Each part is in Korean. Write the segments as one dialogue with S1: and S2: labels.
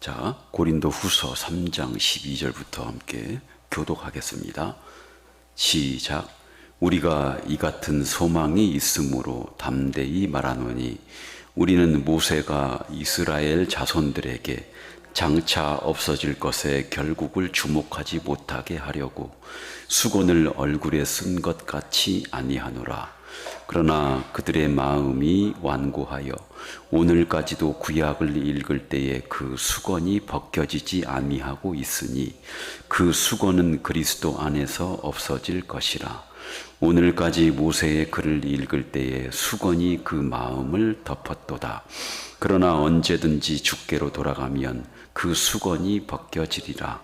S1: 자, 고린도 후서 3장 12절부터 함께 교독하겠습니다. 시작. 우리가 이 같은 소망이 있으므로 담대히 말하노니 우리는 모세가 이스라엘 자손들에게 장차 없어질 것에 결국을 주목하지 못하게 하려고 수건을 얼굴에 쓴 것 같이 아니하노라. 그러나 그들의 마음이 완고하여 오늘까지도 구약을 읽을 때에 그 수건이 벗겨지지 아니하고 있으니 그 수건은 그리스도 안에서 없어질 것이라. 오늘까지 모세의 글을 읽을 때에 수건이 그 마음을 덮었도다. 그러나 언제든지 주께로 돌아가면 그 수건이 벗겨지리라.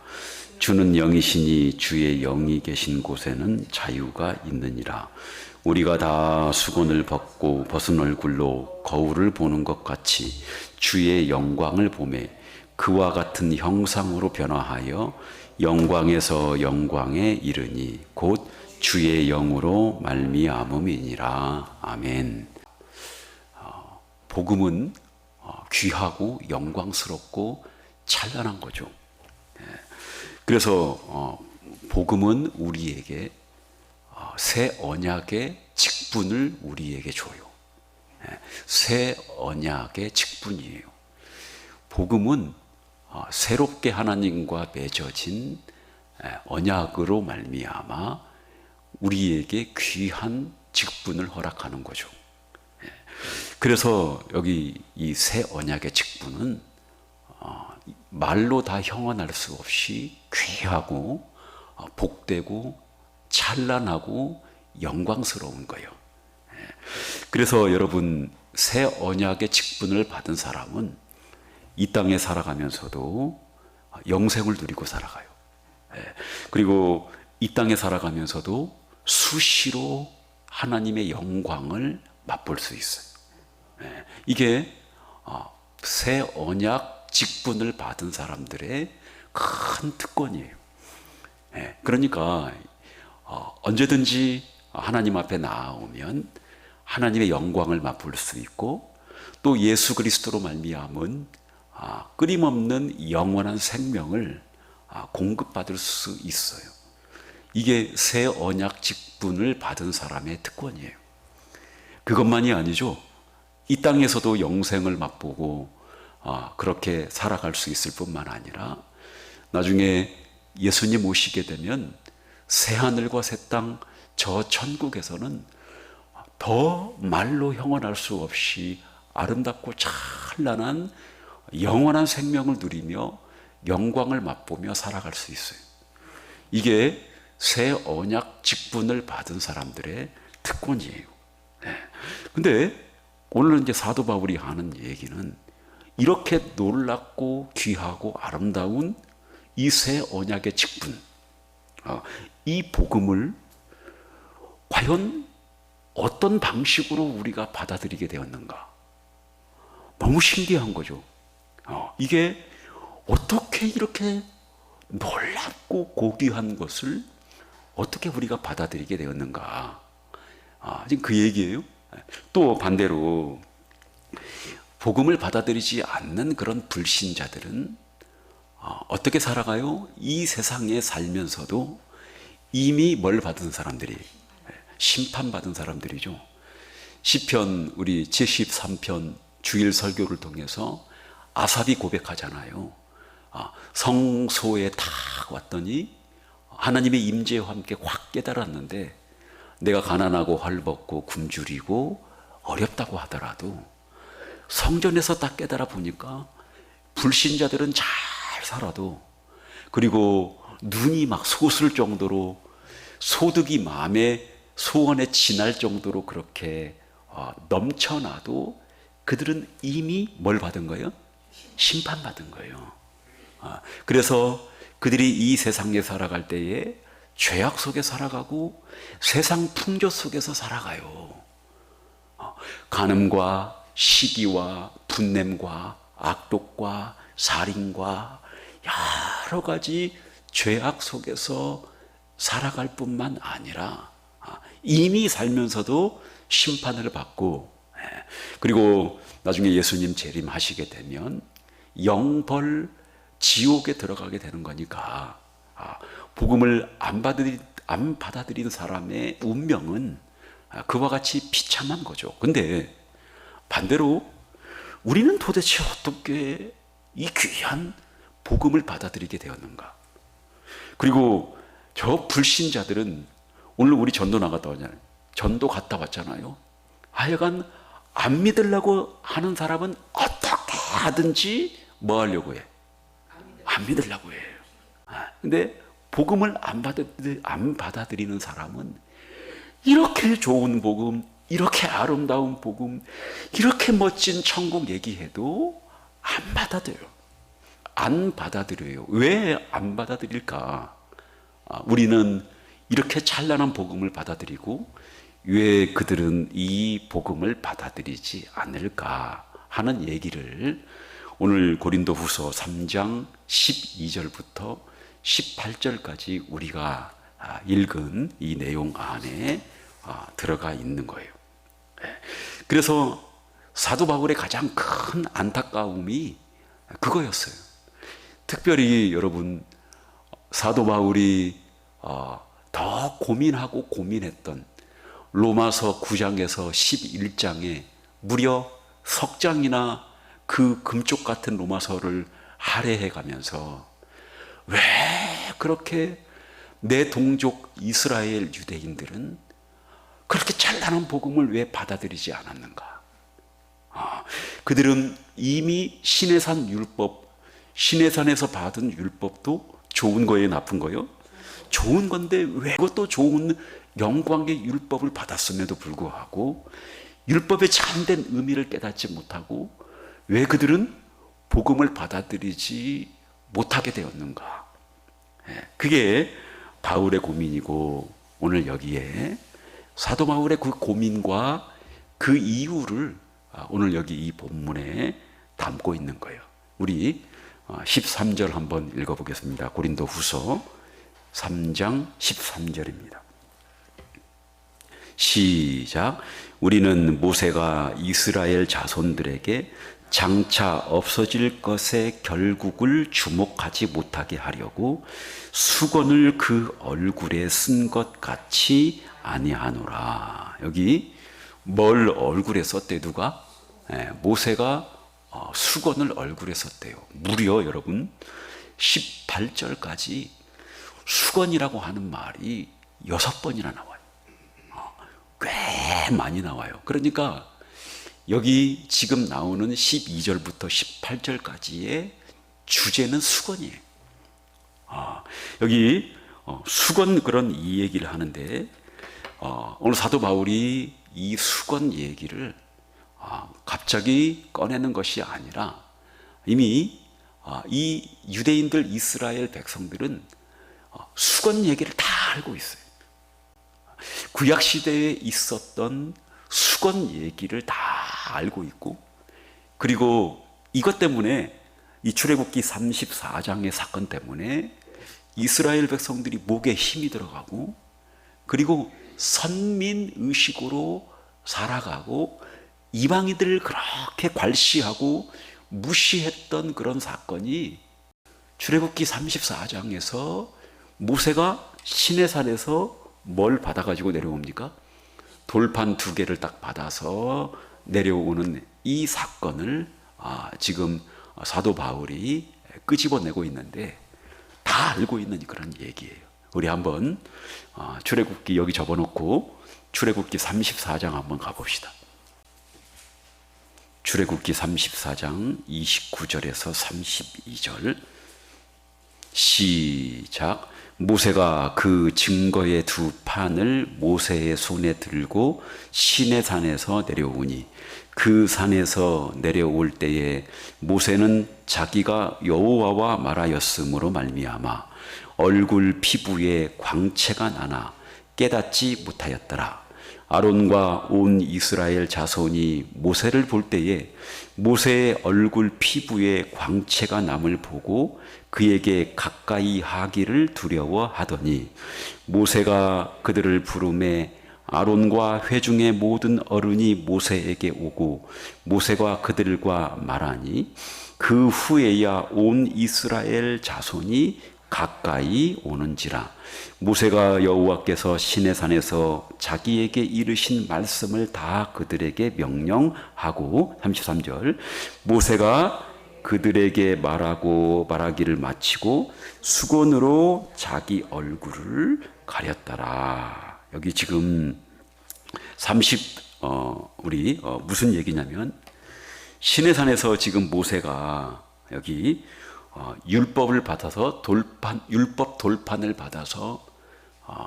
S1: 주는 영이시니 주의 영이 계신 곳에는 자유가 있느니라. 우리가 다 수건을 벗고 벗은 얼굴로 거울을 보는 것 같이 주의 영광을 보매 그와 같은 형상으로 변화하여 영광에서 영광에 이르니 곧 주의 영으로 말미암음이니라. 아멘. 복음은 귀하고 영광스럽고 찬란한 거죠. 그래서 복음은 우리에게 새 언약의 직분을 우리에게 줘요. 새 언약의 직분이에요. 복음은 새롭게 하나님과 맺어진 언약으로 말미암아 우리에게 귀한 직분을 허락하는 거죠. 그래서 여기 이 새 언약의 직분은 말로 다 형언할 수 없이 귀하고 복되고 찬란하고 영광스러운 거예요. 그래서 여러분, 새 언약의 직분을 받은 사람은 이 땅에 살아가면서도 영생을 누리고 살아가요. 그리고 이 땅에 살아가면서도 수시로 하나님의 영광을 맛볼 수 있어요. 이게 새 언약 직분을 받은 사람들의 큰 특권이에요. 그러니까 언제든지 하나님 앞에 나아오면 하나님의 영광을 맛볼 수 있고 또 예수 그리스도로 말미암은 끊임없는 영원한 생명을 공급받을 수 있어요. 이게 새 언약 직분을 받은 사람의 특권이에요. 그것만이 아니죠. 이 땅에서도 영생을 맛보고 그렇게 살아갈 수 있을 뿐만 아니라 나중에 예수님 오시게 되면 새하늘과 새 땅 저 천국에서는 더 말로 형언할 수 없이 아름답고 찬란한 영원한 생명을 누리며 영광을 맛보며 살아갈 수 있어요. 이게 새 언약 직분을 받은 사람들의 특권이에요. 근데 오늘 이제 사도 바울이 하는 얘기는 이렇게 놀랍고 귀하고 아름다운 이 새 언약의 직분, 이 복음을 과연 어떤 방식으로 우리가 받아들이게 되었는가? 너무 신기한 거죠. 이게 어떻게 이렇게 놀랍고 고귀한 것을 어떻게 우리가 받아들이게 되었는가? 지금 그 얘기예요. 또 반대로 복음을 받아들이지 않는 그런 불신자들은 어떻게 살아가요? 이 세상에 살면서도 이미 뭘 받은 사람들이? 심판받은 사람들이죠. 시편 우리 73편 주일 설교를 통해서 아삽이 고백하잖아요. 성소에 탁 왔더니 하나님의 임재와 함께 확 깨달았는데 내가 가난하고 헐벗고 굶주리고 어렵다고 하더라도 성전에서 딱 깨달아 보니까 불신자들은 잘 살아도 그리고 눈이 막 솟을 정도로 소득이 마음에 소원에 지날 정도로 그렇게 넘쳐나도 그들은 이미 뭘 받은 거예요? 심판받은 거예요. 그래서 그들이 이 세상에 살아갈 때에 죄악 속에 살아가고 세상 풍조 속에서 살아가요. 간음과 시기와 분냄과 악독과 살인과 여러 가지 죄악 속에서 살아갈 뿐만 아니라 이미 살면서도 심판을 받고 그리고 나중에 예수님 재림하시게 되면 영벌 지옥에 들어가게 되는 거니까 복음을 안 받아들이는 사람의 운명은 그와 같이 비참한 거죠. 근데 반대로 우리는 도대체 어떻게 이 귀한 복음을 받아들이게 되었는가? 그리고 저 불신자들은 오늘 우리 전도 나갔다 왔잖아요. 전도 갔다 왔잖아요. 하여간 안 믿으려고 하는 사람은 어떻게 하든지 뭐 하려고 해? 안 믿으려고 해요. 근데 복음을 안 받아들이는 사람은 이렇게 좋은 복음, 이렇게 아름다운 복음, 이렇게 멋진 천국 얘기해도 안 받아들여요. 안 받아들여요. 왜 안 받아들일까? 우리는 이렇게 찬란한 복음을 받아들이고 왜 그들은 이 복음을 받아들이지 않을까 하는 얘기를 오늘 고린도후서 3장 12절부터 18절까지 우리가 읽은 이 내용 안에 들어가 있는 거예요. 그래서 사도 바울의 가장 큰 안타까움이 그거였어요. 특별히 여러분, 사도 바울이 더 고민하고 고민했던 로마서 9장에서 11장에 무려 석 장이나 그 금쪽 같은 로마서를 할애해 가면서 왜 그렇게 내 동족 이스라엘 유대인들은 그렇게 찬란한 복음을 왜 받아들이지 않았는가? 그들은 이미 시내산 율법, 시내산에서 받은 율법도 좋은 거예요, 나쁜 거예요? 좋은 건데 왜 그것도 좋은 영광의 율법을 받았음에도 불구하고 율법의 참된 의미를 깨닫지 못하고 왜 그들은 복음을 받아들이지 못하게 되었는가? 그게 바울의 고민이고 오늘 여기에 사도 바울의 그 고민과 그 이유를 오늘 여기 이 본문에 담고 있는 거예요. 우리 13절 한번 읽어보겠습니다. 고린도후서 3장 13절입니다. 시작. 우리는 모세가 이스라엘 자손들에게 장차 없어질 것의 결국을 주목하지 못하게 하려고 수건을 그 얼굴에 쓴 것 같이 아니하노라. 여기 뭘 얼굴에 썼대 누가? 모세가 수건을 얼굴에 썼대요. 무려 여러분 18절까지 수건이라고 하는 말이 6번이나 나와요. 꽤 많이 나와요. 그러니까 여기 지금 나오는 12절부터 18절까지의 주제는 수건이에요. 여기 수건 그런 이 얘기를 하는데 오늘 사도 바울이 이 수건 얘기를 갑자기 꺼내는 것이 아니라 이미 이 유대인들 이스라엘 백성들은 수건 얘기를 다 알고 있어요. 구약 시대에 있었던 수건 얘기를 다 알고 있고 그리고 이것 때문에 이 출애굽기 34장의 사건 때문에 이스라엘 백성들이 목에 힘이 들어가고 그리고 선민 의식으로 살아가고 이방인들을 그렇게 괄시하고 무시했던 그런 사건이 출애굽기 34장에서 모세가 시내산에서 뭘 받아가지고 내려옵니까? 돌판 2개를 딱 받아서 내려오는 이 사건을 지금 사도 바울이 끄집어내고 있는데 다 알고 있는 그런 얘기예요. 우리 한번 출애굽기 여기 접어놓고 출애굽기 34장 한번 가봅시다. 출애굽기 34장 29절에서 32절 시작. 모세가 그 증거의 2판을 모세의 손에 들고 시내산에서 내려오니 그 산에서 내려올 때에 모세는 자기가 여호와와 말하였으므로 말미암아 얼굴 피부에 광채가 나나 깨닫지 못하였더라. 아론과 온 이스라엘 자손이 모세를 볼 때에 모세의 얼굴 피부에 광채가 남을 보고 그에게 가까이 하기를 두려워하더니 모세가 그들을 부르매 아론과 회중의 모든 어른이 모세에게 오고 모세가 그들과 말하니 그 후에야 온 이스라엘 자손이 가까이 오는지라. 모세가 여호와께서 시내산에서 자기에게 이르신 말씀을 다 그들에게 명령하고 33절 모세가 그들에게 말하기를 마치고 수건으로 자기 얼굴을 가렸더라. 여기 지금 무슨 얘기냐면 시내산에서 지금 모세가 여기 율법을 받아서 율법 돌판을 받아서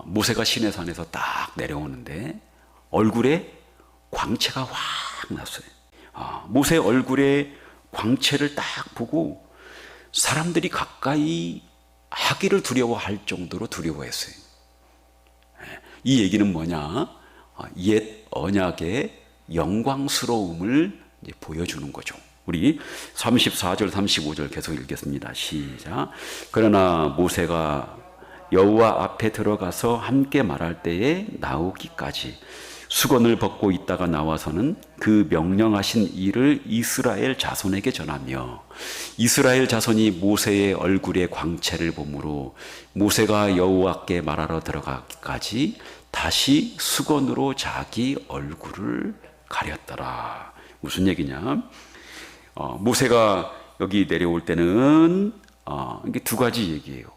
S1: 모세가 시내산에서 딱 내려오는데 얼굴에 광채가 확 났어요. 모세 얼굴에 광채를 딱 보고 사람들이 가까이 하기를 두려워할 정도로 두려워했어요. 이 얘기는 뭐냐? 옛 언약의 영광스러움을 이제 보여주는 거죠. 우리 34절 35절 계속 읽겠습니다. 시작. 그러나 모세가 여호와 앞에 들어가서 함께 말할 때에 나오기까지 수건을 벗고 있다가 나와서는 그 명령하신 일을 이스라엘 자손에게 전하며 이스라엘 자손이 모세의 얼굴에 광채를 보므로 모세가 여호와께 말하러 들어가기까지 다시 수건으로 자기 얼굴을 가렸더라. 무슨 얘기냐? 모세가 여기 내려올 때는 이게 두 가지 얘기예요.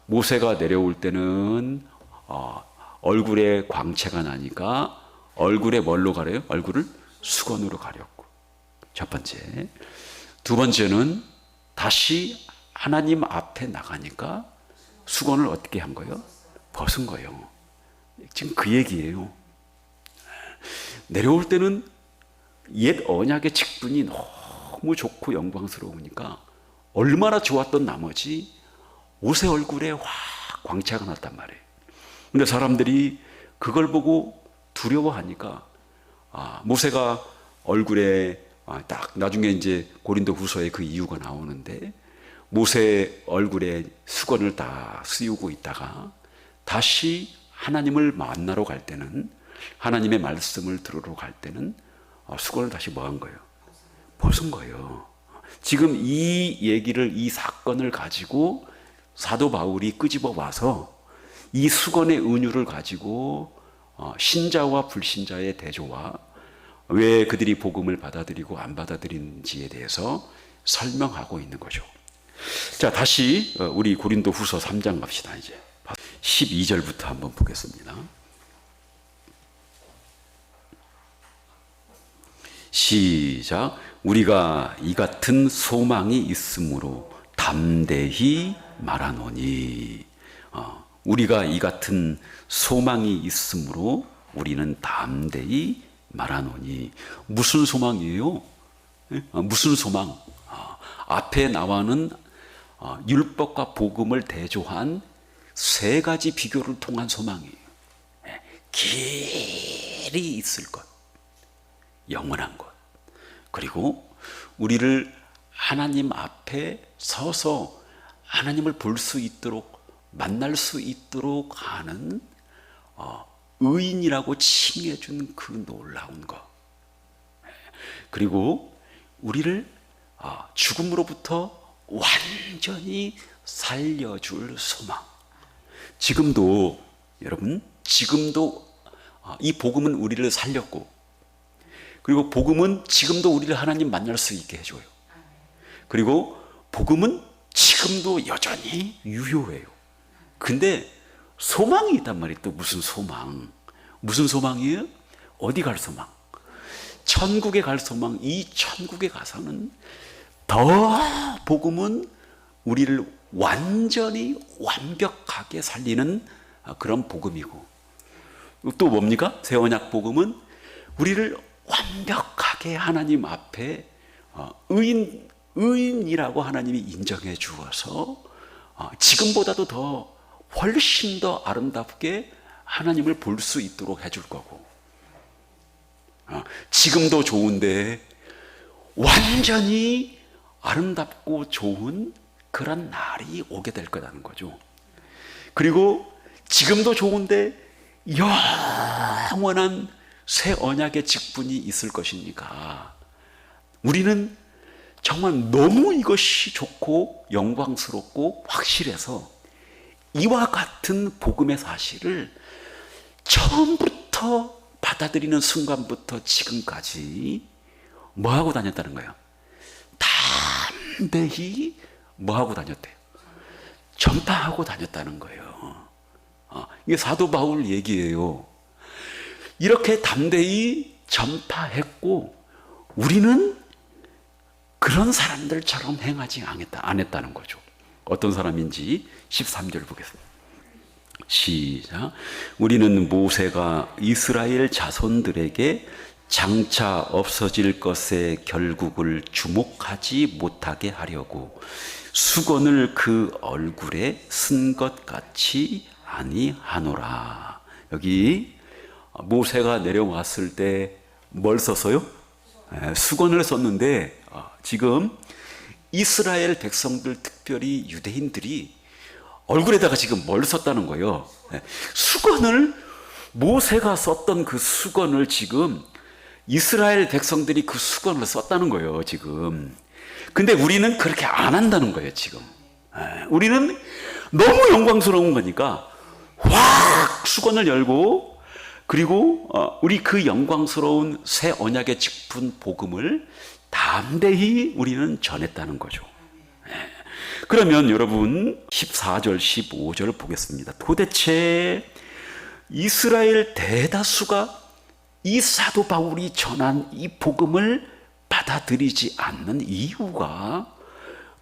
S1: 모세가 내려올 때는 얼굴에 광채가 나니까 얼굴에 뭘로 가려요? 얼굴을 수건으로 가렸고. 첫 번째. 두 번째는 다시 하나님 앞에 나가니까 수건을 어떻게 한 거예요? 벗은 거예요. 지금 그 얘기예요. 내려올 때는 옛 언약의 직분이 너무 좋고 영광스러우니까 얼마나 좋았던 나머지 모세 얼굴에 확 광채가 났단 말이에요. 근데 사람들이 그걸 보고 두려워하니까 모세가 얼굴에 딱 나중에 이제 고린도 후서에 그 이유가 나오는데 모세 얼굴에 수건을 다 씌우고 있다가 다시 하나님을 만나러 갈 때는 하나님의 말씀을 들으러 갈 때는 수건을 다시 뭐 한 거예요? 벗은 거예요. 지금 이 얘기를 이 사건을 가지고 사도 바울이 끄집어 와서 이 수건의 은유를 가지고 신자와 불신자의 대조와 왜 그들이 복음을 받아들이고 안 받아들이는지에 대해서 설명하고 있는 거죠. 자, 다시 우리 고린도 후서 3장 갑시다. 이제 12절부터 한번 보겠습니다. 시작. 우리가 이 같은 소망이 있으므로 담대히 말하노니. 우리가 이 같은 소망이 있으므로 우리는 담대히 말하노니. 무슨 소망이에요? 무슨 소망? 앞에 나와는 율법과 복음을 대조한 세 가지 비교를 통한 소망이에요. 길이 있을 것, 영원한 것, 그리고 우리를 하나님 앞에 서서 하나님을 볼 수 있도록 만날 수 있도록 하는 의인이라고 칭해준 그 놀라운 것, 그리고 우리를 죽음으로부터 완전히 살려줄 소망. 지금도 여러분, 지금도 이 복음은 우리를 살렸고, 그리고 복음은 지금도 우리를 하나님 만날 수 있게 해줘요. 그리고 복음은 지금도 여전히 유효해요. 근데 소망이 있단 말이에요. 또 무슨 소망? 무슨 소망이에요? 어디 갈 소망? 천국에 갈 소망. 이 천국에 가서는 더 복음은 우리를 완전히 완벽하게 살리는 그런 복음이고, 또 뭡니까? 새 언약 복음은 우리를 완벽하게 하나님 앞에 의인이라고 하나님이 인정해 주어서 지금보다도 더 훨씬 더 아름답게 하나님을 볼 수 있도록 해줄 거고, 지금도 좋은데 완전히 아름답고 좋은 그런 날이 오게 될 거라는 거죠. 그리고 지금도 좋은데 영원한 새 언약의 직분이 있을 것이니까 우리는 정말 너무 이것이 좋고 영광스럽고 확실해서 이와 같은 복음의 사실을 처음부터 받아들이는 순간부터 지금까지 뭐하고 다녔다는 거예요? 담대히 뭐하고 다녔대요? 전파하고 다녔다는 거예요. 이게 사도 바울 얘기예요. 이렇게 담대히 전파했고 우리는 그런 사람들처럼 행하지 안 했다는 거죠. 어떤 사람인지 13절 보겠습니다. 시작. 우리는 모세가 이스라엘 자손들에게 장차 없어질 것의 결국을 주목하지 못하게 하려고 수건을 그 얼굴에 쓴 것 같이 아니하노라. 여기 모세가 내려왔을 때 뭘 썼어요? 수건을 썼는데 지금 이스라엘 백성들, 특별히 유대인들이 얼굴에다가 지금 뭘 썼다는 거예요? 수건을, 모세가 썼던 그 수건을 지금 이스라엘 백성들이 그 수건을 썼다는 거예요, 지금. 근데 우리는 그렇게 안 한다는 거예요, 지금. 우리는 너무 영광스러운 거니까 확 수건을 열고, 그리고 우리 그 영광스러운 새 언약의 직분 복음을 담대히 우리는 전했다는 거죠. 그러면 여러분 14절 15절 보겠습니다. 도대체 이스라엘 대다수가 이 사도 바울이 전한 이 복음을 받아들이지 않는 이유가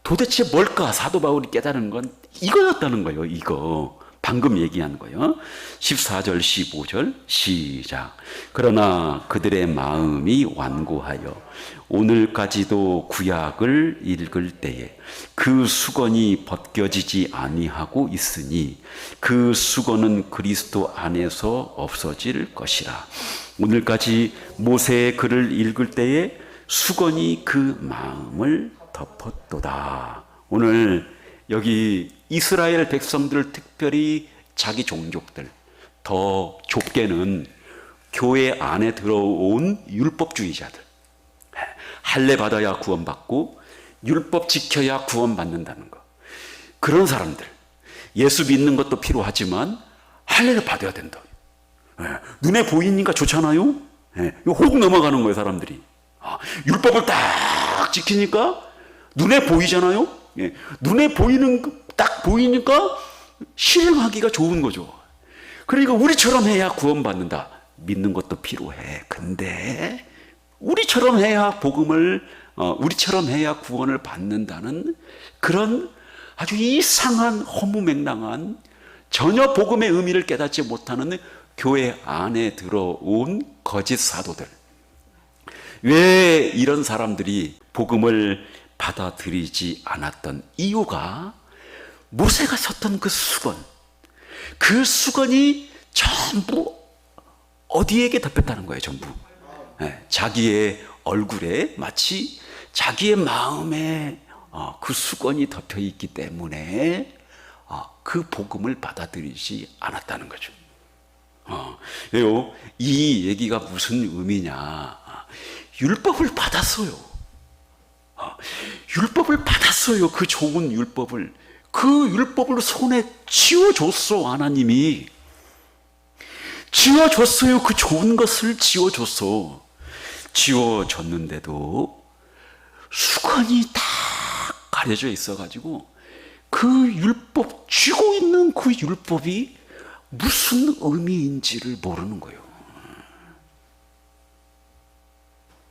S1: 도대체 뭘까? 사도 바울이 깨달은 건 이거였다는 거예요. 이거 방금 얘기한 거예요. 14절 15절 시작. 그러나 그들의 마음이 완고하여 오늘까지도 구약을 읽을 때에 그 수건이 벗겨지지 아니하고 있으니 그 수건은 그리스도 안에서 없어질 것이라. 오늘까지 모세의 글을 읽을 때에 수건이 그 마음을 덮었도다. 오늘 여기 이스라엘 백성들, 특별히 자기 종족들, 더 좁게는 교회 안에 들어온 율법주의자들, 할례 받아야 구원받고 율법 지켜야 구원받는다는 거, 그런 사람들, 예수 믿는 것도 필요하지만 할례를 받아야 된다. 눈에 보이니까 좋잖아요. 혹 넘어가는 거예요, 사람들이. 율법을 딱 지키니까 눈에 보이잖아요. 눈에 보이는, 딱 보이니까 실행하기가 좋은 거죠. 그러니까 우리처럼 해야 구원받는다. 믿는 것도 필요해. 근데 우리처럼 해야 복음을, 우리처럼 해야 구원을 받는다는 그런 아주 이상한 허무맹랑한, 전혀 복음의 의미를 깨닫지 못하는 교회 안에 들어온 거짓 사도들. 왜 이런 사람들이 복음을 받아들이지 않았던 이유가 모세가 썼던 그 수건, 그 수건이 전부 어디에게 덮였다는 거예요. 전부 자기의 얼굴에, 마치 자기의 마음에 그 수건이 덮여 있기 때문에 그 복음을 받아들이지 않았다는 거죠. 이 얘기가 무슨 의미냐? 율법을 받았어요. 율법을 받았어요. 그 좋은 율법을. 그 율법을 손에 쥐어줬어. 하나님이 쥐어줬어요. 그 좋은 것을 쥐어줬어. 쥐어줬는데도 수건이 다 가려져 있어가지고 그 율법, 쥐고 있는 그 율법이 무슨 의미인지를 모르는 거예요.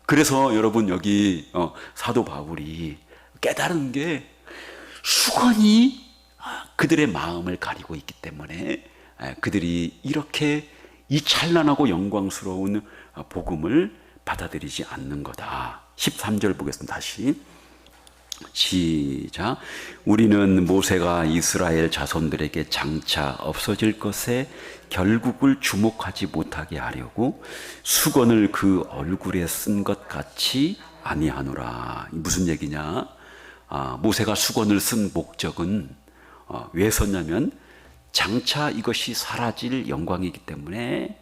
S1: 그래서 여러분 여기 사도 바울이 깨달은 게 수건이 그들의 마음을 가리고 있기 때문에 그들이 이렇게 이 찬란하고 영광스러운 복음을 받아들이지 않는 거다. 13절 보겠습니다. 다시 시작. 우리는 모세가 이스라엘 자손들에게 장차 없어질 것에 결국을 주목하지 못하게 하려고 수건을 그 얼굴에 쓴 것 같이 아니하노라. 무슨 얘기냐? 모세가 수건을 쓴 목적은 왜 썼냐면 장차 이것이 사라질 영광이기 때문에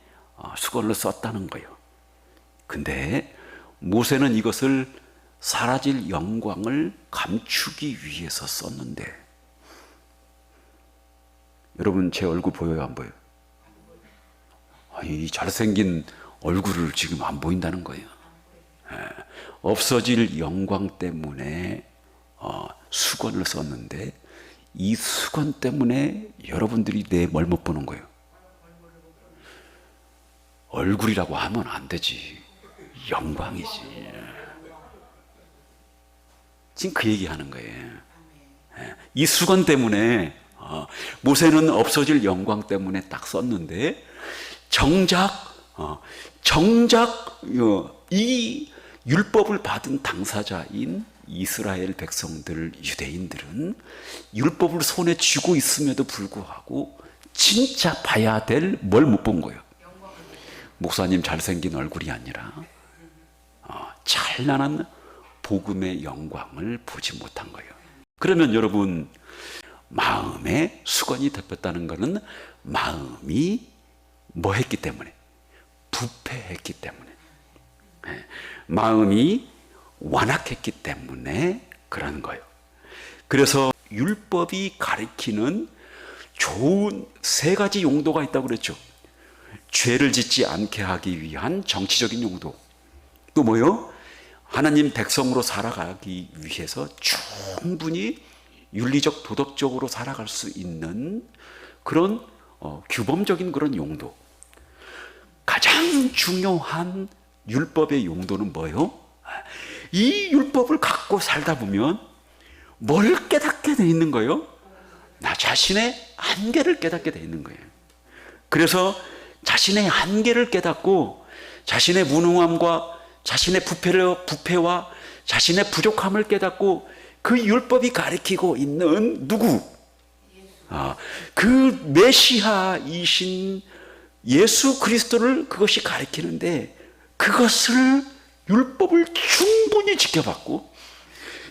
S1: 수건을 썼다는 거예요. 근데 모세는 이것을 사라질 영광을 감추기 위해서 썼는데, 여러분 제 얼굴 보여요, 안 보여요? 이 잘생긴 얼굴을 지금 안 보인다는 거예요. 없어질 영광 때문에 수건을 썼는데, 이 수건 때문에 여러분들이 내 뭘 못 보는 거예요? 얼굴이라고 하면 안 되지. 영광이지. 지금 그 얘기하는 거예요. 이 수건 때문에 모세는 없어질 영광 때문에 딱 썼는데, 정작 이 율법을 받은 당사자인 이스라엘 백성들, 유대인들은 율법을 손에 쥐고 있음에도 불구하고 진짜 봐야 될 뭘 못 본 거예요. 목사님 잘생긴 얼굴이 아니라 찬란한 복음의 영광을 보지 못한 거예요. 그러면 여러분, 마음에 수건이 덮였다는 것은 마음이 뭐 했기 때문에? 부패했기 때문에, 마음이 완악했기 때문에 그런 거예요. 그래서 율법이 가리키는 좋은 세 가지 용도가 있다고 그랬죠. 죄를 짓지 않게 하기 위한 정치적인 용도, 또 뭐요? 하나님 백성으로 살아가기 위해서 충분히 윤리적 도덕적으로 살아갈 수 있는 그런 규범적인 그런 용도. 가장 중요한 율법의 용도는 뭐예요? 이 율법을 갖고 살다 보면 뭘 깨닫게 돼 있는 거예요? 나 자신의 한계를 깨닫게 돼 있는 거예요. 그래서 자신의 한계를 깨닫고 자신의 무능함과 자신의 부패와 자신의 부족함을 깨닫고 그 율법이 가리키고 있는 누구? 그 메시아이신 예수 그리스도를 그것이 가리키는데, 그것을 율법을 충분히 지켜봤고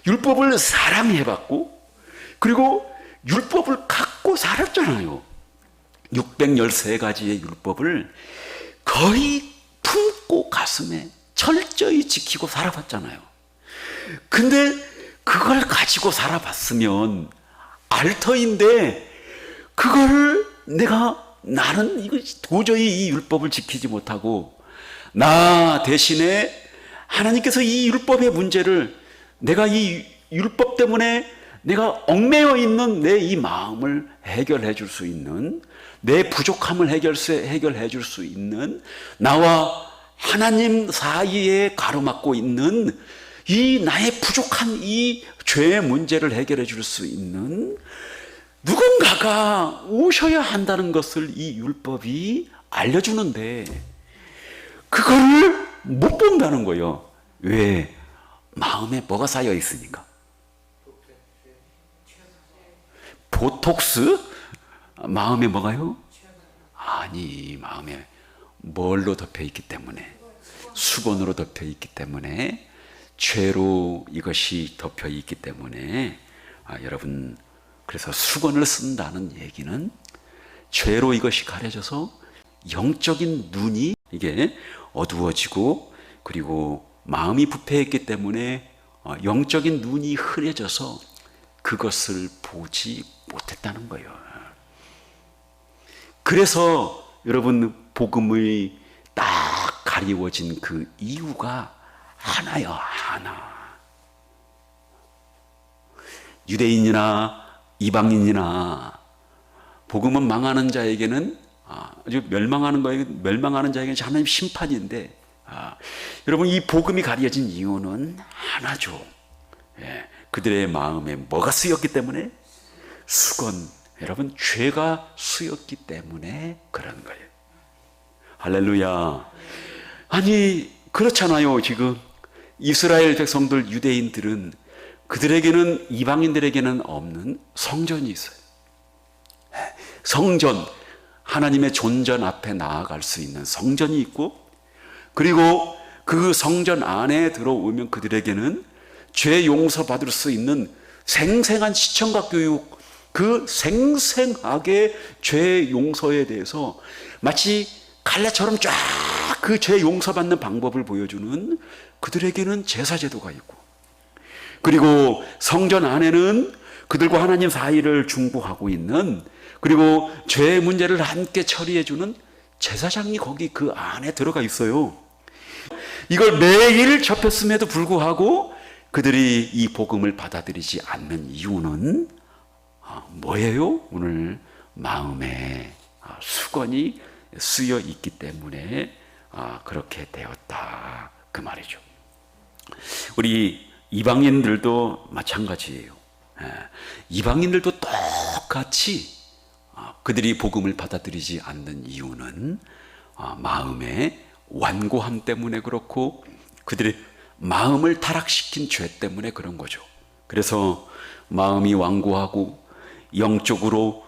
S1: 율법을 사랑해봤고 그리고 율법을 갖고 살았잖아요. 613가지의 율법을 거의 품고 가슴에 철저히 지키고 살아봤잖아요. 근데 그걸 가지고 살아봤으면 알터인데, 그거를 나는 이거 도저히 이 율법을 지키지 못하고, 나 대신에 하나님께서 이 율법의 문제를, 내가 이 율법 때문에 내가 얽매여 있는 내 이 마음을 해결해 줄 수 있는, 내 부족함을 해결해 줄 수 있는, 나와 하나님 사이에 가로막고 있는 이 나의 부족한 이 죄의 문제를 해결해 줄 수 있는 누군가가 오셔야 한다는 것을 이 율법이 알려주는데, 그거를 못 본다는 거예요. 왜? 마음에 뭐가 쌓여 있으니까. 보톡스? 마음에 뭐가요? 아니, 마음에 뭘로 덮여 있기 때문에, 수건으로 덮여 있기 때문에, 죄로 이것이 덮여 있기 때문에, 여러분, 그래서 수건을 쓴다는 얘기는 죄로 이것이 가려져서 영적인 눈이 이게 어두워지고, 그리고 마음이 부패했기 때문에 영적인 눈이 흐려져서 그것을 보지 못했다는 거예요. 그래서 여러분, 복음의 딱 가리워진 그 이유가 하나요, 하나. 유대인이나 이방인이나 복음은 망하는 자에게는 아주 멸망하는 자에게는 하나님 심판인데, 여러분, 이 복음이 가려진 이유는 하나죠. 그들의 마음에 뭐가 쓰였기 때문에? 수건, 여러분, 죄가 쓰였기 때문에 그런 거예요. 할렐루야. 아니, 그렇잖아요. 지금 이스라엘 백성들, 유대인들은 그들에게는, 이방인들에게는 없는 성전이 있어요. 성전, 하나님의 존전 앞에 나아갈 수 있는 성전이 있고, 그리고 그 성전 안에 들어오면 그들에게는 죄 용서받을 수 있는 생생한 시청각 교육, 그 생생하게 죄 용서에 대해서 마치 갈래처럼 쫙 그 죄 용서받는 방법을 보여주는, 그들에게는 제사제도가 있고, 그리고 성전 안에는 그들과 하나님 사이를 중보하고 있는, 그리고 죄의 문제를 함께 처리해주는 제사장이 거기 그 안에 들어가 있어요. 이걸 매일 접했음에도 불구하고 그들이 이 복음을 받아들이지 않는 이유는 뭐예요? 오늘 마음에 수건이 쓰여 있기 때문에 그렇게 되었다, 그 말이죠. 우리 이방인들도 마찬가지예요. 이방인들도 똑같이 그들이 복음을 받아들이지 않는 이유는 마음의 완고함 때문에 그렇고, 그들의 마음을 타락시킨 죄 때문에 그런 거죠. 그래서 마음이 완고하고 영적으로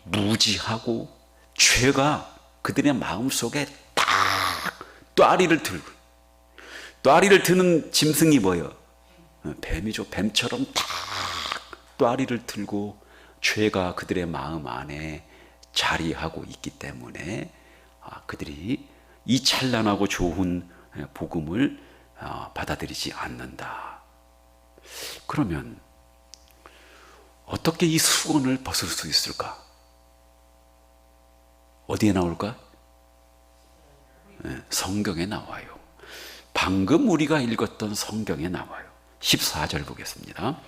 S1: 무지하고 죄가 그들의 마음 속에 딱 또아리를 들고, 또아리를 드는 짐승이 뭐예요? 뱀이죠. 뱀처럼 딱 또아리를 들고 죄가 그들의 마음 안에 자리하고 있기 때문에 그들이 이 찬란하고 좋은 복음을 받아들이지 않는다. 그러면 어떻게 이 수건을 벗을 수 있을까? 어디에 나올까? 성경에 나와요. 방금 우리가 읽었던 성경에 나와요. 14절 보겠습니다.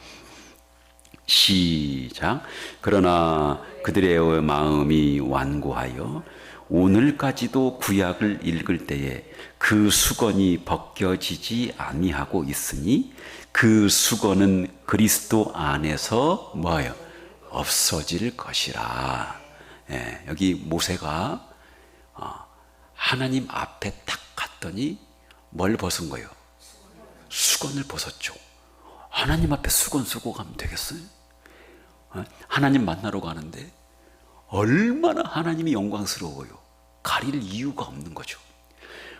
S1: 시작. 그러나 그들의 마음이 완고하여 오늘까지도 구약을 읽을 때에 그 수건이 벗겨지지 아니하고 있으니 그 수건은 그리스도 안에서 뭐예요? 없어질 것이라. 여기 모세가 하나님 앞에 딱 갔더니 뭘 벗은 거예요? 수건을 벗었죠. 하나님 앞에 수건 쓰고 가면 되겠어요? 하나님 만나러 가는데 얼마나 하나님이 영광스러워요. 가릴 이유가 없는 거죠.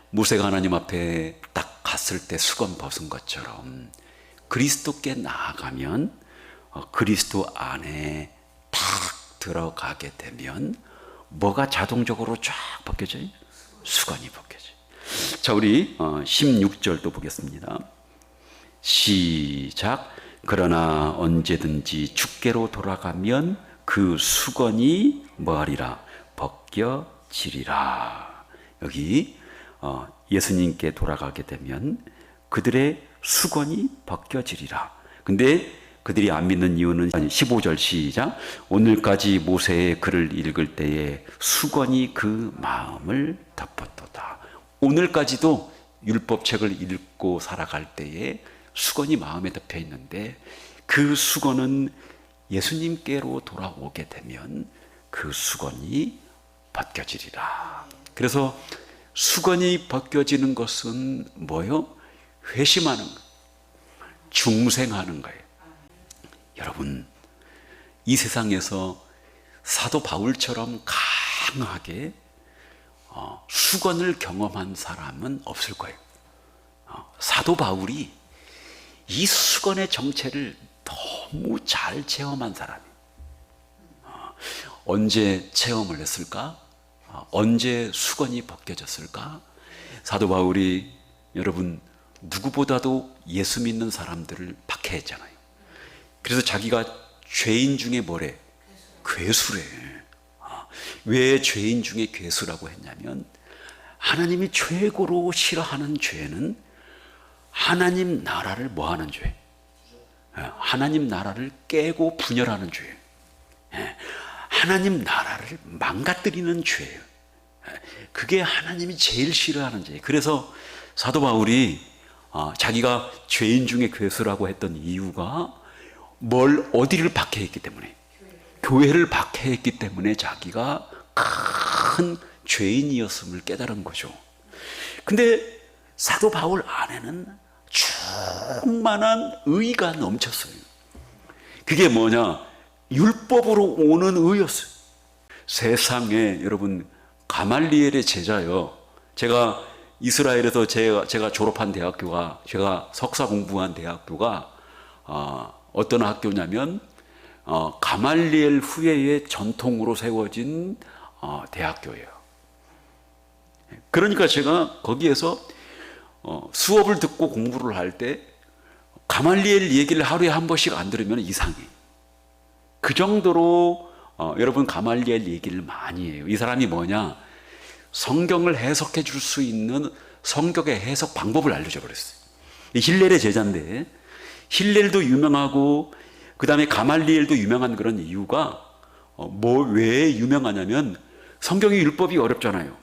S1: 모세가 하나님 앞에 딱 갔을 때 수건 벗은 것처럼 그리스도께 나아가면 그리스도 안에 딱 들어가게 되면 뭐가 자동적으로 쫙 벗겨져요? 수건이 벗겨져요. 자, 우리 16절도 보겠습니다. 시작. 그러나 언제든지 주께로 돌아가면 그 수건이 뭐하리라? 벗겨지리라. 여기 예수님께 돌아가게 되면 그들의 수건이 벗겨지리라. 근데 그들이 안 믿는 이유는 15절 시작. 오늘까지 모세의 글을 읽을 때에 수건이 그 마음을 덮었도다. 오늘까지도 율법책을 읽고 살아갈 때에 수건이 마음에 덮여 있는데 그 수건은 예수님께로 돌아오게 되면 그 수건이 벗겨지리라. 그래서 수건이 벗겨지는 것은 뭐요? 회심하는 거, 중생하는 거예요. 여러분, 이 세상에서 사도 바울처럼 강하게 수건을 경험한 사람은 없을 거예요. 사도 바울이 이 수건의 정체를 너무 잘 체험한 사람이에요. 언제 체험을 했을까? 언제 수건이 벗겨졌을까? 사도 바울이 여러분 누구보다도 예수 믿는 사람들을 박해했잖아요. 그래서 자기가 죄인 중에 뭐래? 괴수래. 왜 죄인 중에 괴수라고 했냐면 하나님이 최고로 싫어하는 죄는 하나님 나라를 뭐하는 죄? 하나님 나라를 깨고 분열하는 죄. 하나님 나라를 망가뜨리는 죄예요. 그게 하나님이 제일 싫어하는 죄예요. 그래서 사도 바울이 자기가 죄인 중에 괴수라고 했던 이유가 어디를 박해했기 때문에, 교회를 박해했기 때문에 자기가 큰 죄인이었음을 깨달은 거죠. 근데 사도 바울 안에는 충만한 의가 넘쳤어요. 그게 뭐냐? 율법으로 오는 의였어요. 세상에 여러분, 가말리엘의 제자요. 제가 이스라엘에서 제가 졸업한 대학교가, 제가 석사 공부한 대학교가 어떤 학교냐면 가말리엘 후예의 전통으로 세워진 대학교예요. 그러니까 제가 거기에서 수업을 듣고 공부를 할 때 가말리엘 얘기를 하루에 한 번씩 안 들으면 이상해. 그 정도로 여러분 가말리엘 얘기를 많이 해요. 이 사람이 뭐냐? 성경을 해석해 줄 수 있는 성경의 해석 방법을 알려줘 버렸어요. 힐렐의 제자인데, 힐렐도 유명하고 그 다음에 가말리엘도 유명한 그런 이유가 왜 유명하냐면, 성경의 율법이 어렵잖아요.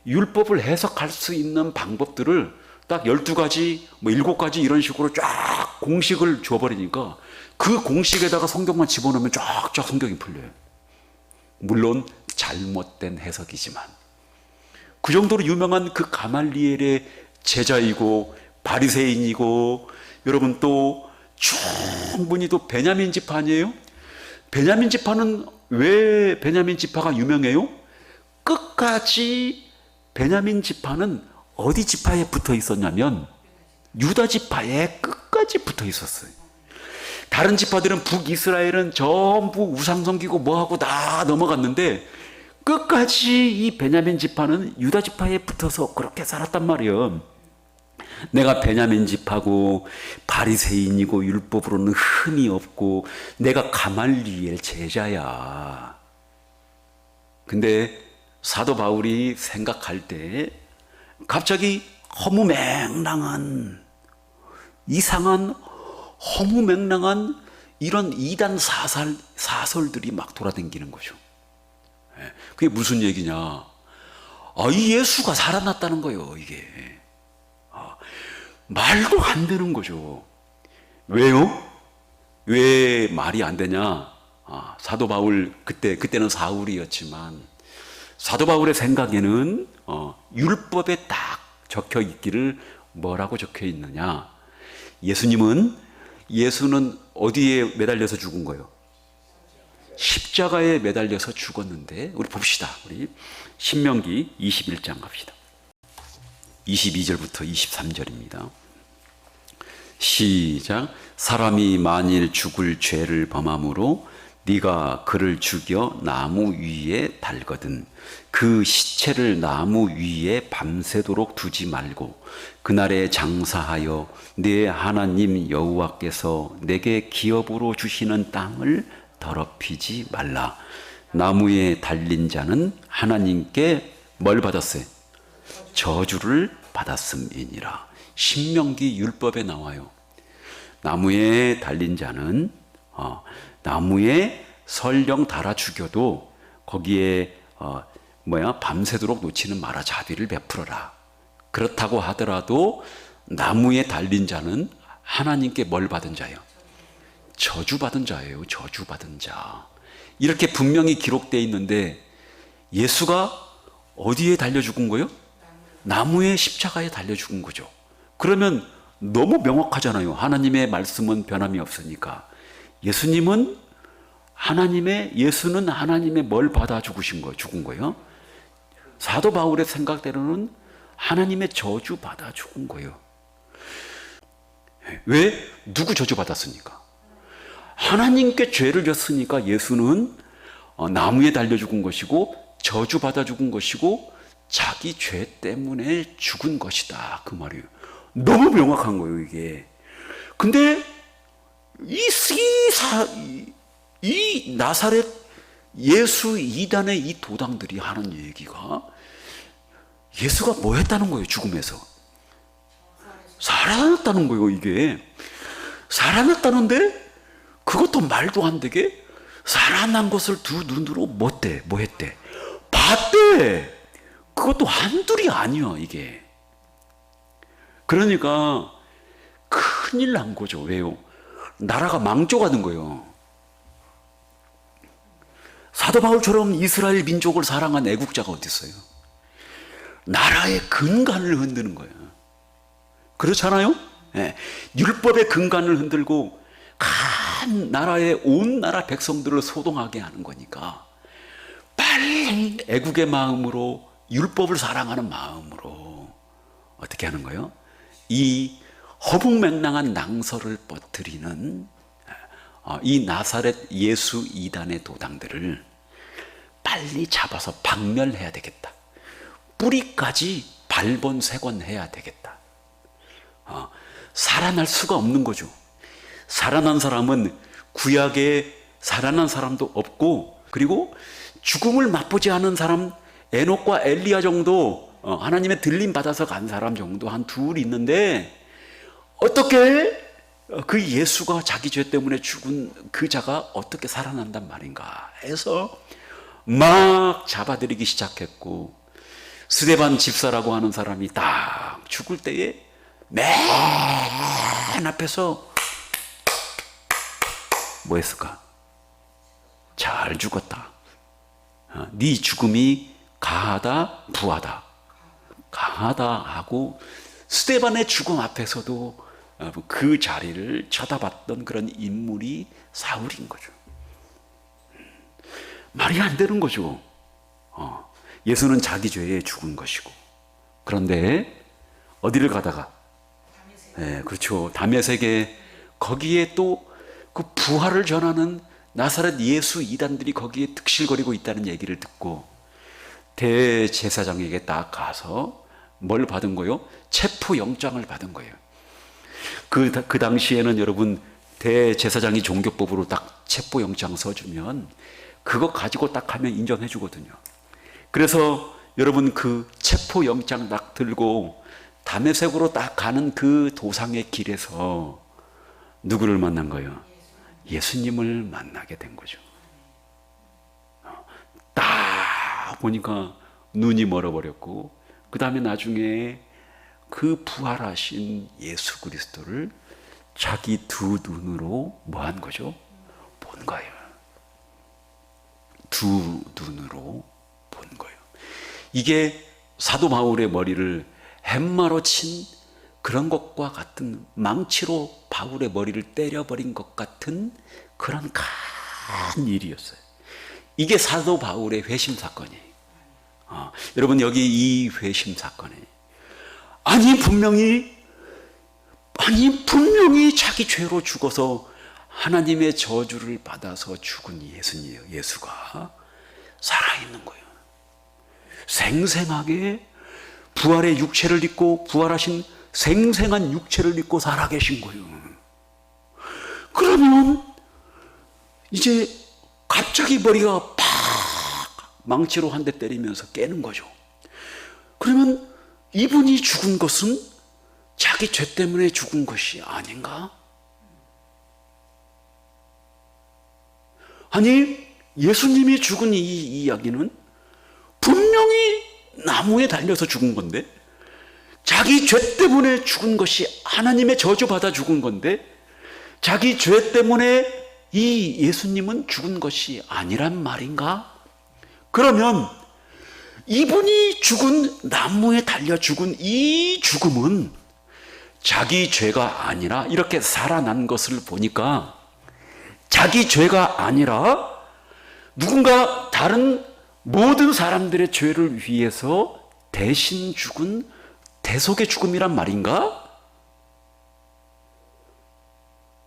S1: 율법을 해석할 수 있는 방법들을 딱 12가지, 7가지 이런 식으로 쫙 공식을 줘버리니까 그 공식에다가 성경만 집어넣으면 쫙쫙 성경이 풀려요. 물론 잘못된 해석이지만. 그 정도로 유명한 그 가말리엘의 제자이고 바리새인이고, 여러분 또 충분히 또 베냐민 지파 아니에요? 베냐민 지파는 왜 베냐민 지파가 유명해요? 끝까지 베냐민 지파는 어디 지파에 붙어 있었냐면 유다 지파에 끝까지 붙어 있었어요. 다른 지파들은 북이스라엘은 전부 우상 섬기고 뭐하고 다 넘어갔는데 끝까지 이 베냐민 지파는 유다 지파에 붙어서 그렇게 살았단 말이에요. 내가 베냐민 지파고 바리새인이고 율법으로는 흠이 없고 내가 가말리엘 제자야. 근데 사도 바울이 생각할 때 갑자기 허무맹랑한, 이상한 허무맹랑한 이런 이단 사설들이 막 돌아다니는 거죠. 그게 무슨 얘기냐? 이 예수가 살아났다는 거예요, 이게. 말도 안 되는 거죠. 왜요? 왜 말이 안 되냐? 사도 바울, 그때는 사울이었지만, 사도 바울의 생각에는 율법에 딱 적혀 있기를 뭐라고 적혀 있느냐? 예수는 어디에 매달려서 죽은 거예요? 십자가에 매달려서 죽었는데, 우리 봅시다. 우리 신명기 21장 갑시다. 22절부터 23절입니다. 시작. 사람이 만일 죽을 죄를 범함으로 네가 그를 죽여 나무 위에 달거든 그 시체를 나무 위에 밤새도록 두지 말고 그날에 장사하여 네 하나님 여호와께서 내게 기업으로 주시는 땅을 더럽히지 말라. 나무에 달린 자는 하나님께 뭘 받았어요? 저주를 받았음이니라. 신명기 율법에 나와요. 나무에 달린 자는 나무에 설령 달아 죽여도 거기에 밤새도록 놓지는 마라. 자비를 베풀어라. 그렇다고 하더라도 나무에 달린 자는 하나님께 뭘 받은 자예요? 저주받은 자예요. 저주받은 자. 이렇게 분명히 기록되어 있는데 예수가 어디에 달려 죽은 거예요? 나무의 십자가에 달려 죽은 거죠. 그러면 너무 명확하잖아요. 하나님의 말씀은 변함이 없으니까. 예수는 하나님의 뭘 받아 죽은 거예요? 사도 바울의 생각대로는 하나님의 저주 받아 죽은 거예요. 왜? 누구 저주 받았습니까? 하나님께 죄를 졌으니까 예수는 나무에 달려 죽은 것이고 저주 받아 죽은 것이고 자기 죄 때문에 죽은 것이다. 그 말이에요. 너무 명확한 거예요, 이게. 근데 이 나사렛 예수 이단의 이 도당들이 하는 얘기가 예수가 뭐 했다는 거예요, 죽음에서? 살아났다는 거예요, 이게. 살아났다는데 그것도 말도 안 되게 살아난 것을 두 눈으로 뭐 했대? 봤대. 그것도 한둘이 아니야, 이게. 그러니까 큰일 난 거죠. 왜요? 나라가 망쳐가는 거예요. 사도 바울처럼 이스라엘 민족을 사랑한 애국자가 어디 있어요? 나라의 근간을 흔드는 거예요. 그렇잖아요? 네. 율법의 근간을 흔들고 간 나라의 온 나라 백성들을 소동하게 하는 거니까 빨리 애국의 마음으로, 율법을 사랑하는 마음으로 어떻게 하는 거예요? 이 허무맹랑한 낭설을 퍼뜨리는 이 나사렛 예수 이단의 도당들을 빨리 잡아서 박멸해야 되겠다. 뿌리까지 발본색원해야 되겠다. 살아날 수가 없는 거죠. 살아난 사람은 구약에 살아난 사람도 없고, 그리고 죽음을 맛보지 않은 사람 에녹과 엘리야 정도, 하나님의 들림 받아서 간 사람 정도 한 둘 있는데, 어떻게 그 예수가 자기 죄 때문에 죽은 그 자가 어떻게 살아난단 말인가 해서 막 잡아들이기 시작했고, 스데반 집사라고 하는 사람이 딱 죽을 때에 맨 앞에서 뭐 했을까? 잘 죽었다. 네 죽음이 가하다 부하다. 강하다 하고 스데반의 죽음 앞에서도 그 자리를 쳐다봤던 그런 인물이 사울인 거죠. 말이 안 되는 거죠. 예수는 자기 죄에 죽은 것이고, 그런데 어디를 가다가, 네, 그렇죠, 다메섹에 거기에 또 그 부활을 전하는 나사렛 예수 이단들이 거기에 득실거리고 있다는 얘기를 듣고 대제사장에게 딱 가서 뭘 받은 거요? 체포영장을 받은 거예요. 그 당시에는 여러분, 대제사장이 종교법으로 딱 체포영장 써주면 그거 가지고 딱 하면 인정해 주거든요. 그래서 여러분, 그 체포영장 딱 들고 다메섹으로 딱 가는 그 도상의 길에서 누구를 만난 거예요? 예수님을 만나게 된 거죠. 딱 보니까 눈이 멀어버렸고, 그 다음에 나중에 그 부활하신 예수 그리스도를 자기 두 눈으로 뭐 한 거죠? 본 거예요. 두 눈으로 본 거예요. 이게 사도 바울의 머리를 햄마로 친 그런 것과 같은, 망치로 바울의 머리를 때려버린 것 같은 그런 큰 일이었어요. 이게 사도 바울의 회심 사건이에요. 여러분, 여기 이 회심 사건에 분명히 자기 죄로 죽어서 하나님의 저주를 받아서 죽은 예수가 살아있는 거예요. 생생하게 부활의 육체를 입고, 부활하신 생생한 육체를 입고 살아계신 거예요. 그러면 이제 갑자기 머리가 팍 망치로 한 대 때리면서 깨는 거죠. 그러면 이분이 죽은 것은 자기 죄 때문에 죽은 것이 아닌가? 아니, 예수님이 죽은 이 이야기는 분명히 나무에 달려서 죽은 건데, 자기 죄 때문에 죽은 것이, 하나님의 저주받아 죽은 건데, 자기 죄 때문에 이 예수님은 죽은 것이 아니란 말인가? 그러면 이분이 죽은, 나무에 달려 죽은 이 죽음은 자기 죄가 아니라, 이렇게 살아난 것을 보니까 자기 죄가 아니라 누군가 다른 모든 사람들의 죄를 위해서 대신 죽은 대속의 죽음이란 말인가?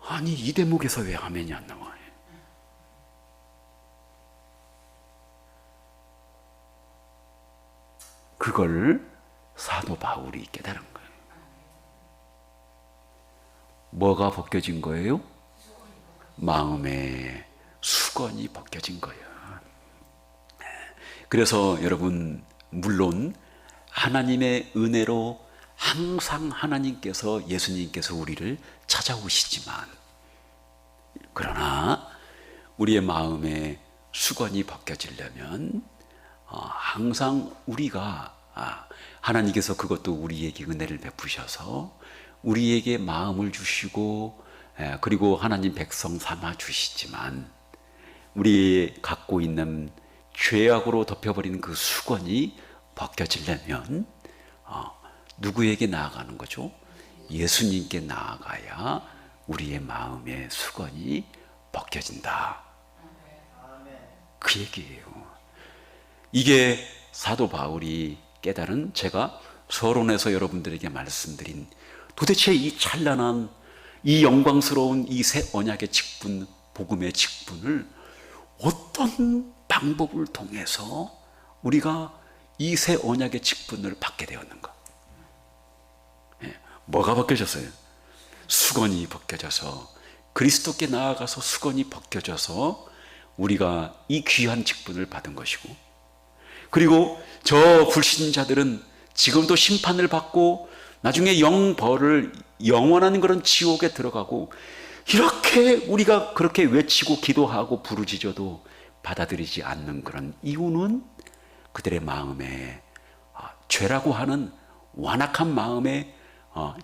S1: 아니, 이 대목에서 왜 아멘이 안 나와요? 그걸 사도 바울이 깨달은 거예요. 뭐가 벗겨진 거예요? 마음의 수건이 벗겨진 거예요. 그래서 여러분, 물론 하나님의 은혜로 항상 하나님께서, 예수님께서 우리를 찾아오시지만, 그러나 우리의 마음의 수건이 벗겨지려면 항상 우리가, 하나님께서 그것도 우리에게 은혜를 베푸셔서 우리에게 마음을 주시고, 그리고 하나님 백성 삼아 주시지만, 우리 갖고 있는 죄악으로 덮여버린 그 수건이 벗겨지려면 누구에게 나아가는 거죠? 예수님께 나아가야 우리의 마음의 수건이 벗겨진다. 그 얘기예요. 이게 사도 바울이 깨달은, 제가 서론에서 여러분들에게 말씀드린, 도대체 이 찬란한, 이 영광스러운 이 새 언약의 직분, 복음의 직분을 어떤 방법을 통해서 우리가 이 새 언약의 직분을 받게 되었는가? 뭐가 벗겨졌어요? 수건이 벗겨져서 그리스도께 나아가서 수건이 벗겨져서 우리가 이 귀한 직분을 받은 것이고, 그리고 저 불신자들은 지금도 심판을 받고 나중에 영벌을, 영원한 그런 지옥에 들어가고, 이렇게 우리가 그렇게 외치고 기도하고 부르짖어도 받아들이지 않는 그런 이유는 그들의 마음에 죄라고 하는 완악한 마음에,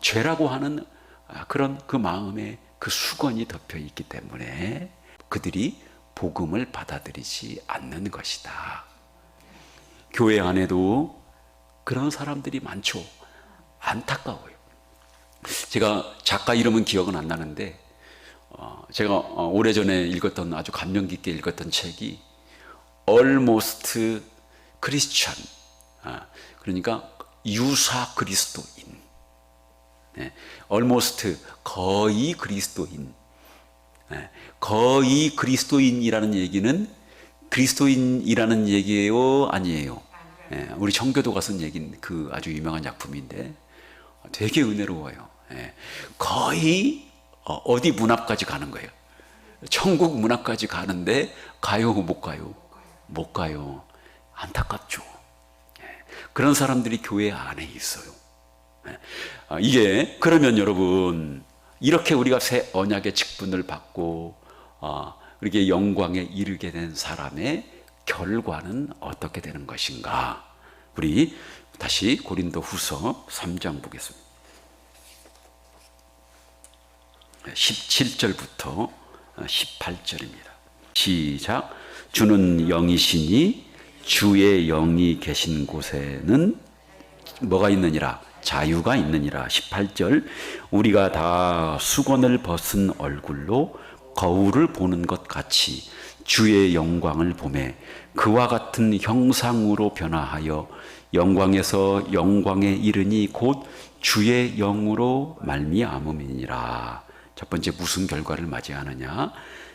S1: 죄라고 하는 그런 그 마음에 그 수건이 덮여 있기 때문에 그들이 복음을 받아들이지 않는 것이다. 교회 안에도 그런 사람들이 많죠. 안타까워요. 제가 작가 이름은 기억은 안 나는데, 제가 오래전에 읽었던, 아주 감명 깊게 읽었던 책이 Almost Christian, 그러니까 유사 그리스도인, Almost, 거의 그리스도인. 거의 그리스도인이라는 얘기는 그리스도인이라는 얘기예요, 아니에요? 우리 청교도가 쓴 얘기는 그 아주 유명한 작품인데 되게 은혜로워요. 거의 어디 문 앞까지 가는 거예요. 천국 문 앞까지 가는데 가요, 못 가요? 못 가요. 안타깝죠. 그런 사람들이 교회 안에 있어요. 이게 그러면 여러분, 이렇게 우리가 새 언약의 직분을 받고 이렇게 영광에 이르게 된 사람의 결과는 어떻게 되는 것인가? 우리 다시 고린도 후서 3장 보겠습니다. 17절부터 18절입니다. 시작. 주는 영이시니 주의 영이 계신 곳에는 뭐가 있느니라? 자유가 있느니라. 18절. 우리가 다 수건을 벗은 얼굴로 거울을 보는 것 같이 주의 영광을 보매 그와 같은 형상으로 변화하여 영광에서 영광에 이르니 곧 주의 영으로 말미암음이니라. 첫 번째, 무슨 결과를 맞이하느냐?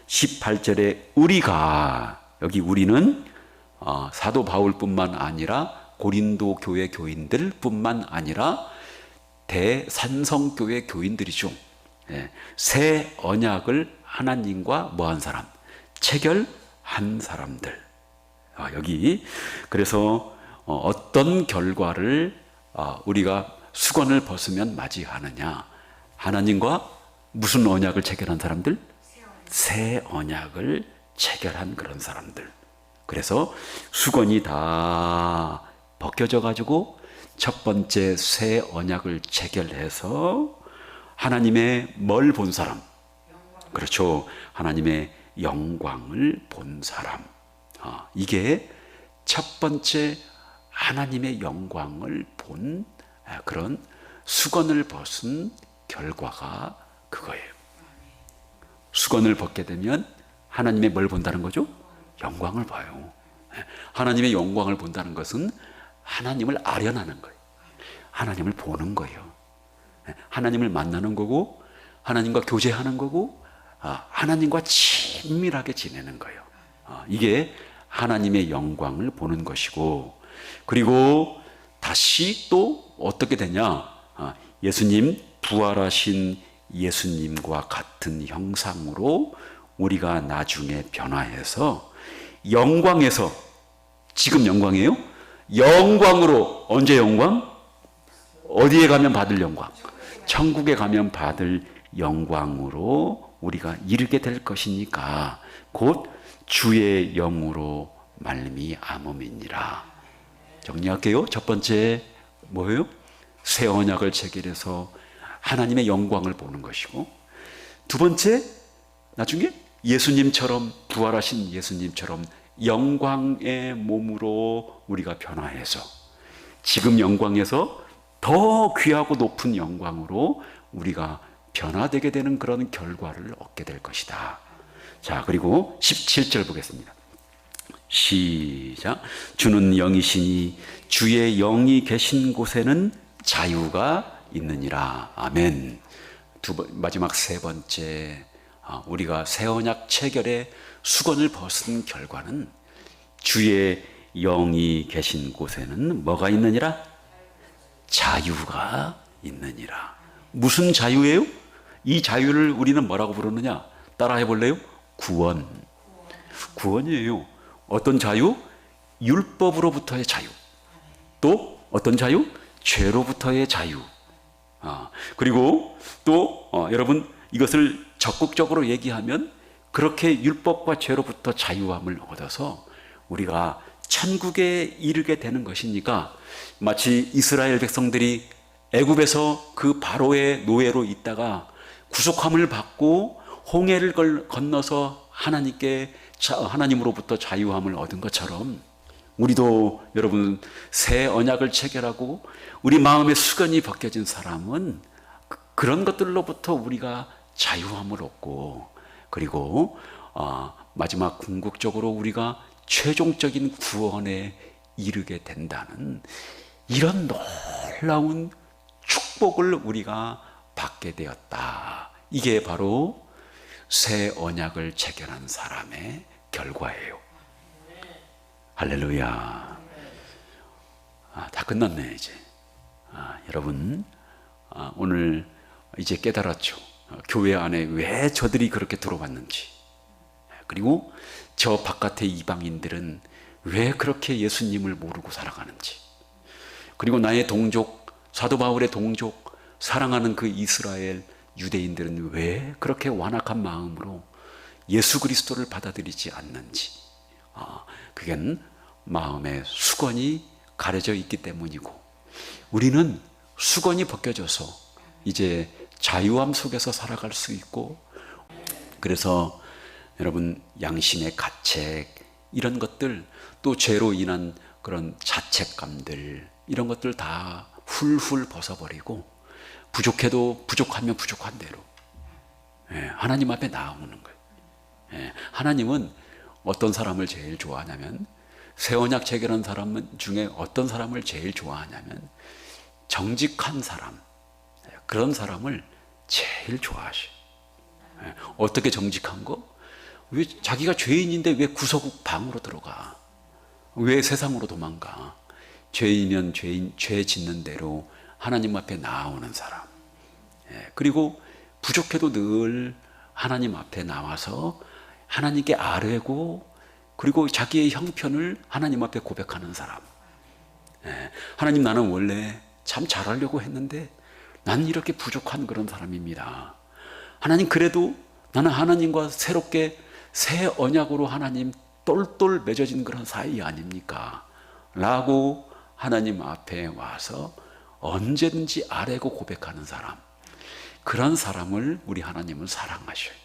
S1: 18절에 우리가, 여기 우리는 사도 바울뿐만 아니라 고린도 교회 교인들 뿐만 아니라 대산성교회 교인들이죠. 새 언약을 하나님과 뭐한 사람? 체결한 사람들. 여기 그래서 어떤 결과를 우리가 수건을 벗으면 맞이하느냐? 하나님과 무슨 언약을 체결한 사람들? 새 언약을 체결한 그런 사람들. 그래서 수건이 다 벗겨져 가지고 첫 번째 새 언약을 체결해서 하나님의 뭘 본 사람? 그렇죠. 하나님의 영광을 본 사람. 이게 첫 번째 하나님의 영광을 본 그런 수건을 벗은 결과가 그거예요. 수건을 벗게 되면 하나님의 뭘 본다는 거죠? 영광을 봐요. 하나님의 영광을 본다는 것은 하나님을 아련하는 거예요. 하나님을 보는 거예요. 하나님을 만나는 거고, 하나님과 교제하는 거고, 하나님과 친밀하게 지내는 거예요. 이게 하나님의 영광을 보는 것이고, 그리고 다시 또 어떻게 되냐? 예수님, 부활하신 예수님과 같은 형상으로 우리가 나중에 변화해서 영광에서, 지금 영광이에요? 영광으로, 언제 영광? 어디에 가면 받을 영광? 천국에 가면 받을 영광으로 우리가 이르게 될 것이니까 곧 주의 영으로 말미암음이니라. 정리할게요. 첫 번째 뭐예요? 새 언약을 체결해서 하나님의 영광을 보는 것이고, 두 번째, 나중에 예수님처럼, 부활하신 예수님처럼 영광의 몸으로 우리가 변화해서 지금 영광에서 더 귀하고 높은 영광으로 우리가 변화되게 되는 그런 결과를 얻게 될 것이다. 자, 그리고 17절 보겠습니다. 시작. 주는 영이시니 주의 영이 계신 곳에는 자유가 있느니라. 아멘. 마지막 세 번째, 우리가 새 언약 체결의 수건을 벗은 결과는 주의 영이 계신 곳에는 뭐가 있느니라? 자유가 있느니라. 무슨 자유예요? 이 자유를 우리는 뭐라고 부르느냐? 따라해 볼래요? 구원. 구원이에요. 어떤 자유? 율법으로부터의 자유. 또 어떤 자유? 죄로부터의 자유. 그리고 또 여러분 이것을 적극적으로 얘기하면 그렇게 율법과 죄로부터 자유함을 얻어서 우리가 천국에 이르게 되는 것이니까, 마치 이스라엘 백성들이 애굽에서 그 바로의 노예로 있다가 구속함을 받고 홍해를 건너서 하나님으로부터 자유함을 얻은 것처럼, 우리도 여러분 새 언약을 체결하고 우리 마음의 수건이 벗겨진 사람은 그런 것들로부터 우리가 자유함을 얻고, 그리고 마지막 궁극적으로 우리가 최종적인 구원에 이르게 된다는 이런 놀라운 축복을 우리가 받게 되었다. 이게 바로 새 언약을 체결한 사람의 결과예요. 할렐루야. 다 끝났네 이제. 여러분 오늘 이제 깨달았죠. 교회 안에 왜 저들이 그렇게 들어왔는지, 그리고 저 바깥의 이방인들은 왜 그렇게 예수님을 모르고 살아가는지, 그리고 나의 동족, 사도 바울의 동족, 사랑하는 그 이스라엘 유대인들은 왜 그렇게 완악한 마음으로 예수 그리스도를 받아들이지 않는지, 그건 마음의 수건이 가려져 있기 때문이고, 우리는 수건이 벗겨져서 이제 자유함 속에서 살아갈 수 있고, 그래서 여러분 양심의 가책, 이런 것들, 또 죄로 인한 그런 자책감들, 이런 것들 다 훌훌 벗어버리고 부족해도 부족하면 부족한 대로 하나님 앞에 나오는 거예요. 하나님은 어떤 사람을 제일 좋아하냐면, 새 언약 체결한 사람 중에 어떤 사람을 제일 좋아하냐면 정직한 사람, 그런 사람을 제일 좋아하셔. 어떻게 정직한 거? 왜 자기가 죄인인데 왜 구서국 방으로 들어가? 왜 세상으로 도망가? 죄이면 죄 짓는 대로 하나님 앞에 나오는 사람. 그리고 부족해도 늘 하나님 앞에 나와서 하나님께 아뢰고, 그리고 자기의 형편을 하나님 앞에 고백하는 사람. 하나님, 나는 원래 참 잘하려고 했는데 나는 이렇게 부족한 그런 사람입니다. 하나님, 그래도 나는 하나님과 새롭게 새 언약으로 하나님 똘똘 맺어진 그런 사이 아닙니까? 라고 하나님 앞에 와서 언제든지 아뢰고 고백하는 사람, 그런 사람을 우리 하나님은 사랑하셔요.